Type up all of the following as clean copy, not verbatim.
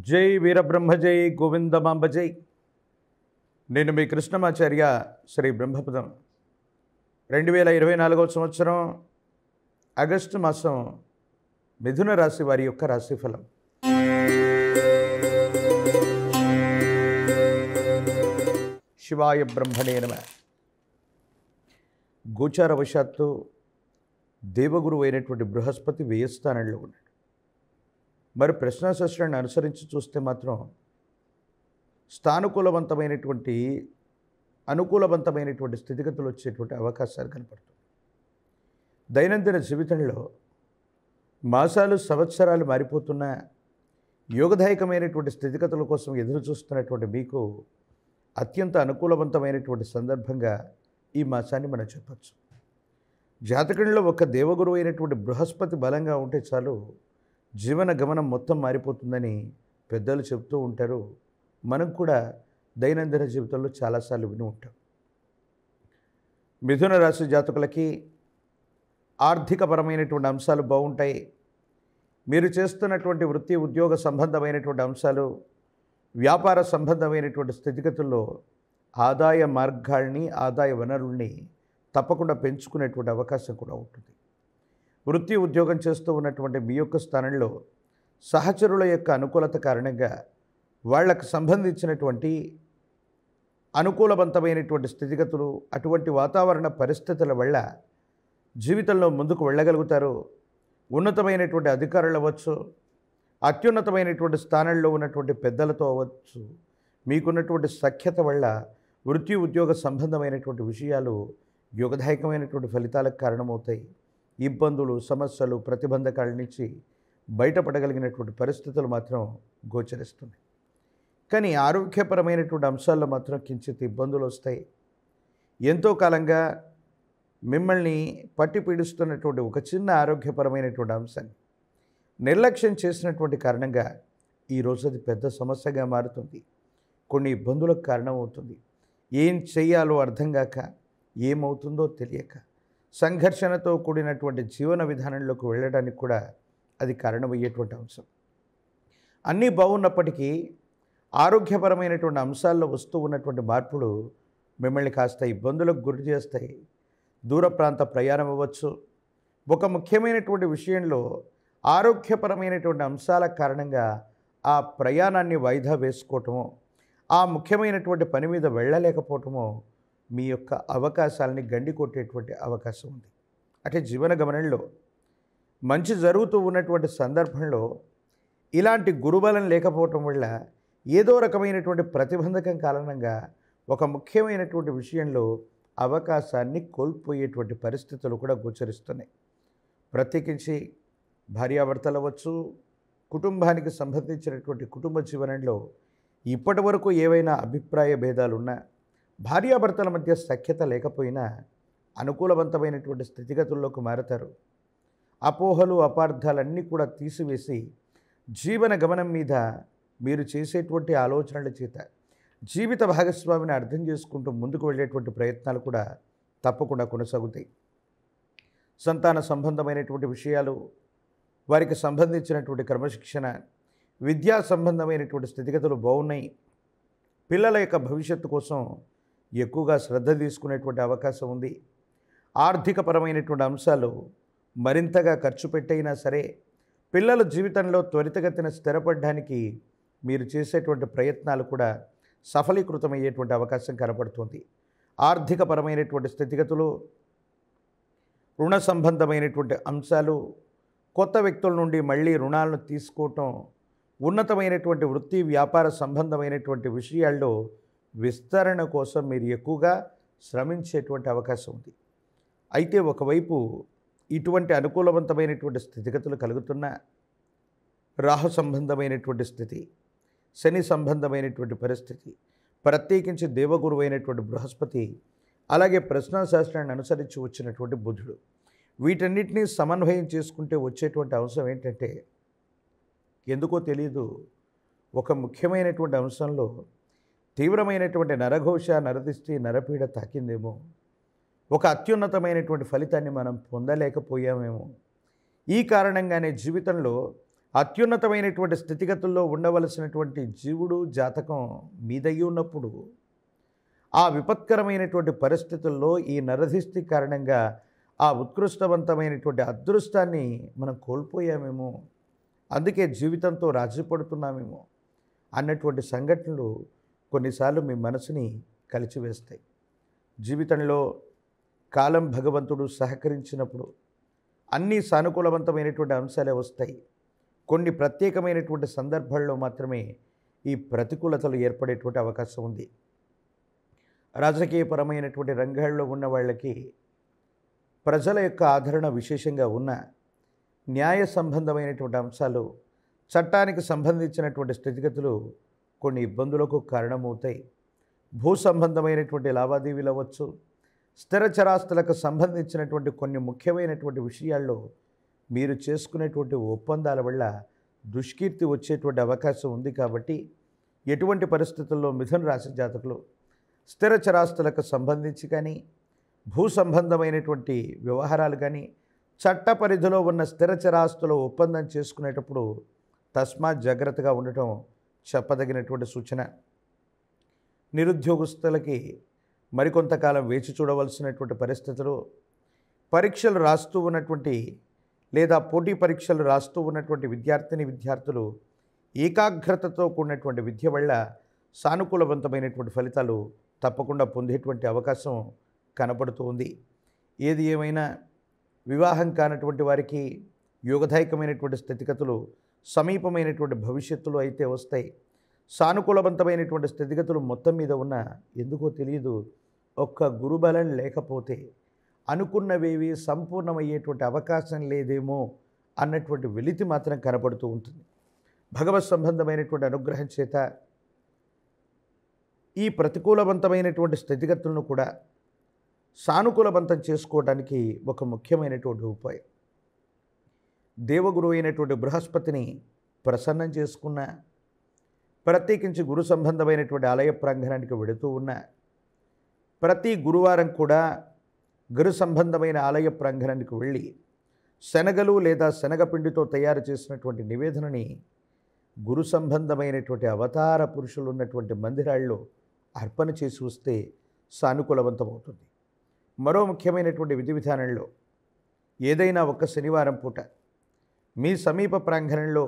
జై వీరబ్రహ్మ జై గోవిందమాంబ జై. నేను మీ కృష్ణమాచార్య శ్రీ బ్రహ్మపదం. 2024 సంవత్సరం ఆగస్టు మాసం మిథున రాశి వారి యొక్క రాశిఫలం. శివాయ బ్రహ్మణే నమః. గోచారవశాత్తు దేవగురు అయినటువంటి బృహస్పతి వ్యయస్థానంలో ఉన్నాడు. మరి ప్రశ్నాశాస్త్రాన్ని అనుసరించి చూస్తే మాత్రం అనుకూలవంతమైనటువంటి స్థితిగతులు వచ్చేటువంటి అవకాశాలు కనపడుతుంది. దైనందిన జీవితంలో మాసాలు సంవత్సరాలు మారిపోతున్న యోగదాయకమైనటువంటి స్థితిగతుల కోసం ఎదురు చూస్తున్నటువంటి మీకు అత్యంత అనుకూలవంతమైనటువంటి సందర్భంగా ఈ మాసాన్ని మనం చెప్పచ్చు. జాతకంలో ఒక దేవగురువు అయినటువంటి బృహస్పతి బలంగా ఉంటే చాలు జీవన గమనం మొత్తం మారిపోతుందని పెద్దలు చెబుతూ ఉంటారు. మనం కూడా దైనందిన జీవితంలో చాలాసార్లు విని ఉంటాం. మిథున రాశి జాతకులకి ఆర్థికపరమైనటువంటి అంశాలు బాగుంటాయి. మీరు చేస్తున్నటువంటి వృత్తి ఉద్యోగ సంబంధమైనటువంటి అంశాలు, వ్యాపార సంబంధమైనటువంటి స్థితిగతుల్లో ఆదాయ మార్గాల్ని, ఆదాయ వనరుల్ని తప్పకుండా పెంచుకునేటువంటి అవకాశం కూడా ఉంటుంది. వృత్తి ఉద్యోగం చేస్తూ ఉన్నటువంటి మీ యొక్క స్థానంలో సహచరుల యొక్క అనుకూలత కారణంగా వాళ్లకు సంబంధించినటువంటి అనుకూలవంతమైనటువంటి స్థితిగతులు, అటువంటి వాతావరణ పరిస్థితుల వల్ల జీవితంలో ముందుకు వెళ్ళగలుగుతారు. ఉన్నతమైనటువంటి అధికారులు అవ్వచ్చు, అత్యున్నతమైనటువంటి స్థానంలో ఉన్నటువంటి పెద్దలతో అవ్వచ్చు, మీకున్నటువంటి సఖ్యత వల్ల వృత్తి ఉద్యోగ సంబంధమైనటువంటి విషయాలు యోగదాయకమైనటువంటి ఫలితాలకు కారణమవుతాయి. ఇబ్బందులు, సమస్యలు, ప్రతిబంధకాల నుంచి బయటపడగలిగినటువంటి పరిస్థితులు మాత్రం గోచరిస్తున్నాయి. కానీ ఆరోగ్యపరమైనటువంటి అంశాల్లో మాత్రం కించిత్ ఇబ్బందులు వస్తాయి. ఎంతో కాలంగా మిమ్మల్ని పట్టి పీడిస్తున్నటువంటి ఒక చిన్న ఆరోగ్యపరమైనటువంటి అంశాన్ని నిర్లక్ష్యం చేసినటువంటి కారణంగా ఈరోజు అది పెద్ద సమస్యగా మారుతుంది. కొన్ని ఇబ్బందులకు కారణమవుతుంది. ఏం చేయాలో అర్థం కాక, ఏమవుతుందో తెలియక సంఘర్షణతో కూడినటువంటి జీవన విధానంలోకి వెళ్ళడానికి కూడా అది కారణమయ్యేటువంటి అంశం. అన్నీ బాగున్నప్పటికీ ఆరోగ్యపరమైనటువంటి అంశాల్లో వస్తూ ఉన్నటువంటి మార్పులు మిమ్మల్ని కాస్త ఇబ్బందులకు గురి చేస్తాయి. దూర ప్రాంత ప్రయాణం అవ్వచ్చు. ఒక ముఖ్యమైనటువంటి విషయంలో ఆరోగ్యపరమైనటువంటి అంశాల కారణంగా ఆ ప్రయాణాన్ని వాయిదా వేసుకోవటమో, ఆ ముఖ్యమైనటువంటి పని మీద వెళ్ళలేకపోవటమో మీ యొక్క అవకాశాలని గండి కొట్టేటువంటి అవకాశం ఉంది. అంటే జీవన గమనంలో మంచి జరుగుతూ ఉన్నటువంటి సందర్భంలో ఇలాంటి గురుబలం లేకపోవటం వల్ల ఏదో రకమైనటువంటి ప్రతిబంధకం కారణంగా ఒక ముఖ్యమైనటువంటి విషయంలో అవకాశాన్ని కోల్పోయేటువంటి పరిస్థితులు కూడా గోచరిస్తున్నాయి. ప్రత్యేకించి భార్యాభర్తలు అవ్వచ్చు, కుటుంబానికి సంబంధించినటువంటి కుటుంబ జీవనంలో ఇప్పటి వరకు ఏవైనా అభిప్రాయ భేదాలున్నా, భార్యాభర్తల మధ్య సఖ్యత లేకపోయినా అనుకూలవంతమైనటువంటి స్థితిగతుల్లోకి మారతారు. అపోహలు, అపార్థాలన్నీ కూడా తీసివేసి జీవన గమనం మీద మీరు చేసేటువంటి ఆలోచనల చేత జీవిత భాగస్వామిని అర్థం చేసుకుంటూ ముందుకు వెళ్ళేటువంటి ప్రయత్నాలు కూడా తప్పకుండా కొనసాగుతాయి. సంతాన సంబంధమైనటువంటి విషయాలు, వారికి సంబంధించినటువంటి క్రమశిక్షణ, విద్యా సంబంధమైనటువంటి స్థితిగతులు బాగున్నాయి. పిల్లల యొక్క భవిష్యత్తు కోసం ఎక్కువగా శ్రద్ధ తీసుకునేటువంటి అవకాశం ఉంది. ఆర్థికపరమైనటువంటి అంశాలు మరింతగా ఖర్చు పెట్టైనా సరే పిల్లల జీవితంలో త్వరితగతిన స్థిరపడడానికి మీరు చేసేటువంటి ప్రయత్నాలు కూడా సఫలీకృతమయ్యేటువంటి అవకాశం కనపడుతుంది. ఆర్థికపరమైనటువంటి స్థితిగతులు, రుణ సంబంధమైనటువంటి అంశాలు, కొత్త వ్యక్తుల నుండి మళ్ళీ రుణాలను తీసుకోవటం, ఉన్నతమైనటువంటి వృత్తి వ్యాపార సంబంధమైనటువంటి విషయాల్లో విస్తరణ కోసం మీరు ఎక్కువగా శ్రమించేటువంటి అవకాశం ఉంది. అయితే ఒకవైపు ఇటువంటి అనుకూలవంతమైనటువంటి స్థితిగతులు కలుగుతున్న రాహు సంబంధమైనటువంటి స్థితి, శని సంబంధమైనటువంటి పరిస్థితి, ప్రత్యేకించి దేవగురువు అయినటువంటి బృహస్పతి, అలాగే ప్రశ్నాశాస్త్రాన్ని అనుసరించి వచ్చినటువంటి బుధుడు, వీటన్నిటినీ సమన్వయం చేసుకుంటే వచ్చేటువంటి అంశం ఏంటంటే, ఎందుకో తెలియదు, ఒక ముఖ్యమైనటువంటి అంశంలో తీవ్రమైనటువంటి నరఘోష, నరదిష్టి, నరపీడ తాకిందేమో, ఒక అత్యున్నతమైనటువంటి ఫలితాన్ని మనం పొందలేకపోయామేమో, ఈ కారణంగానే జీవితంలో అత్యున్నతమైనటువంటి స్థితిగతుల్లో ఉండవలసినటువంటి జీవుడు జాతకం మీదయ్యి ఉన్నప్పుడు ఆ విపత్కరమైనటువంటి పరిస్థితుల్లో ఈ నరధిష్టి కారణంగా ఆ ఉత్కృష్టవంతమైనటువంటి అదృష్టాన్ని మనం కోల్పోయామేమో, అందుకే జీవితంతో రాజీ పడుతున్నామేమో అన్నటువంటి సంఘటనలు కొన్నిసార్లు మీ మనసుని కలిచివేస్తాయి. జీవితంలో కాలం భగవంతుడు సహకరించినప్పుడు అన్నీ సానుకూలవంతమైనటువంటి అంశాలే వస్తాయి. కొన్ని ప్రత్యేకమైనటువంటి సందర్భాల్లో మాత్రమే ఈ ప్రతికూలతలు ఏర్పడేటువంటి అవకాశం ఉంది. రాజకీయపరమైనటువంటి రంగాల్లో ఉన్న వాళ్ళకి ప్రజల యొక్క ఆదరణ విశేషంగా ఉన్న న్యాయ సంబంధమైనటువంటి అంశాలు, చట్టానికి సంబంధించినటువంటి స్థితిగతులు కొన్ని ఇబ్బందులకు కారణమవుతాయి. భూ సంబంధమైనటువంటి లావాదేవీలు అవ్వచ్చు, స్థిర చరాస్తులకు సంబంధించినటువంటి కొన్ని ముఖ్యమైనటువంటి విషయాల్లో మీరు చేసుకునేటువంటి ఒప్పందాల వల్ల దుష్కీర్తి వచ్చేటువంటి అవకాశం ఉంది. కాబట్టి ఎటువంటి పరిస్థితుల్లో మిథున రాశి జాతకులు స్థిర చరాస్తులకు సంబంధించి కానీ, భూ సంబంధమైనటువంటి వ్యవహారాలు కానీ, చట్ట పరిధిలో ఉన్న స్థిర చరాస్తుల ఒప్పందం చేసుకునేటప్పుడు తస్మాత్ జాగ్రత్తగా ఉండటం చెప్పదగినటువంటి సూచన. నిరుద్యోగస్తులకి మరికొంతకాలం వేచి చూడవలసినటువంటి పరిస్థితులు, పరీక్షలు రాస్తూ ఉన్నటువంటి లేదా పోటీ పరీక్షలు రాస్తూ ఉన్నటువంటి విద్యార్థులు ఏకాగ్రతతో కూడినటువంటి విద్య వల్ల సానుకూలవంతమైనటువంటి ఫలితాలు తప్పకుండా పొందేటువంటి అవకాశం కనపడుతూ ఉంది. ఏది ఏమైనా వివాహం కానటువంటి వారికి యోగదాయకమైనటువంటి స్థితిగతులు సమీపమైనటువంటి భవిష్యత్తులో అయితే వస్తాయి. సానుకూలవంతమైనటువంటి స్థితిగతులు మొత్తం మీద ఉన్న ఎందుకో తెలియదు, ఒక్క గురుబలం లేకపోతే అనుకున్నవేవి సంపూర్ణమయ్యేటువంటి అవకాశం లేదేమో అన్నటువంటి వెలితి మాత్రం కనపడుతూ ఉంటుంది. భగవత్ సంబంధమైనటువంటి అనుగ్రహం చేత ఈ ప్రతికూలవంతమైనటువంటి స్థితిగతులను కూడా సానుకూలవంతం చేసుకోవడానికి ఒక ముఖ్యమైనటువంటి ఉపాయం, దేవగురు అయినటువంటి బృహస్పతిని ప్రసన్నం చేసుకున్న, ప్రత్యేకించి గురు సంబంధమైనటువంటి ఆలయ ప్రాంగణానికి వెళుతూ ఉన్న, ప్రతి గురువారం కూడా గురు సంబంధమైన ఆలయ ప్రాంగణానికి వెళ్ళి శనగలు లేదా శనగపిండితో తయారు చేసినటువంటి నివేదనని గురు సంబంధమైనటువంటి అవతార పురుషులు ఉన్నటువంటి మందిరాల్లో అర్పణ చేసి వస్తే సానుకూలవంతమవుతుంది. మరో ముఖ్యమైనటువంటి విధి విధానంలో ఏదైనా ఒక శనివారం పూట మీ సమీప ప్రాంగణంలో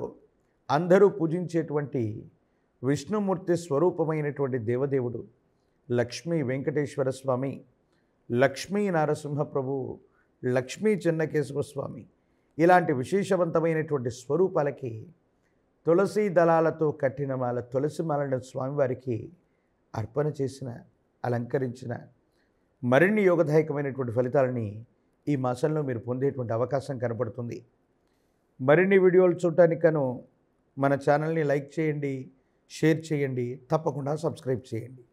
అందరూ పూజించేటువంటి విష్ణుమూర్తి స్వరూపమైనటువంటి దేవదేవుడు లక్ష్మీ వెంకటేశ్వర స్వామి, లక్ష్మీ నరసింహ ప్రభు, లక్ష్మీ చెన్నకేశవ స్వామి ఇలాంటి విశేషవంతమైనటువంటి స్వరూపాలకి తులసి దళాలతో కట్టిన మాల తులసి మాలను స్వామివారికి అర్పణ చేసిన, అలంకరించిన మరిన్ని యోగదాయకమైనటువంటి ఫలితాలని ఈ మాసంలో మీరు పొందేటువంటి అవకాశం కనపడుతుంది. మరిన్ని వీడియోలు చూడటానికను మన ఛానల్ని లైక్ చేయండి, షేర్ చేయండి, తప్పకుండా సబ్స్క్రైబ్ చేయండి.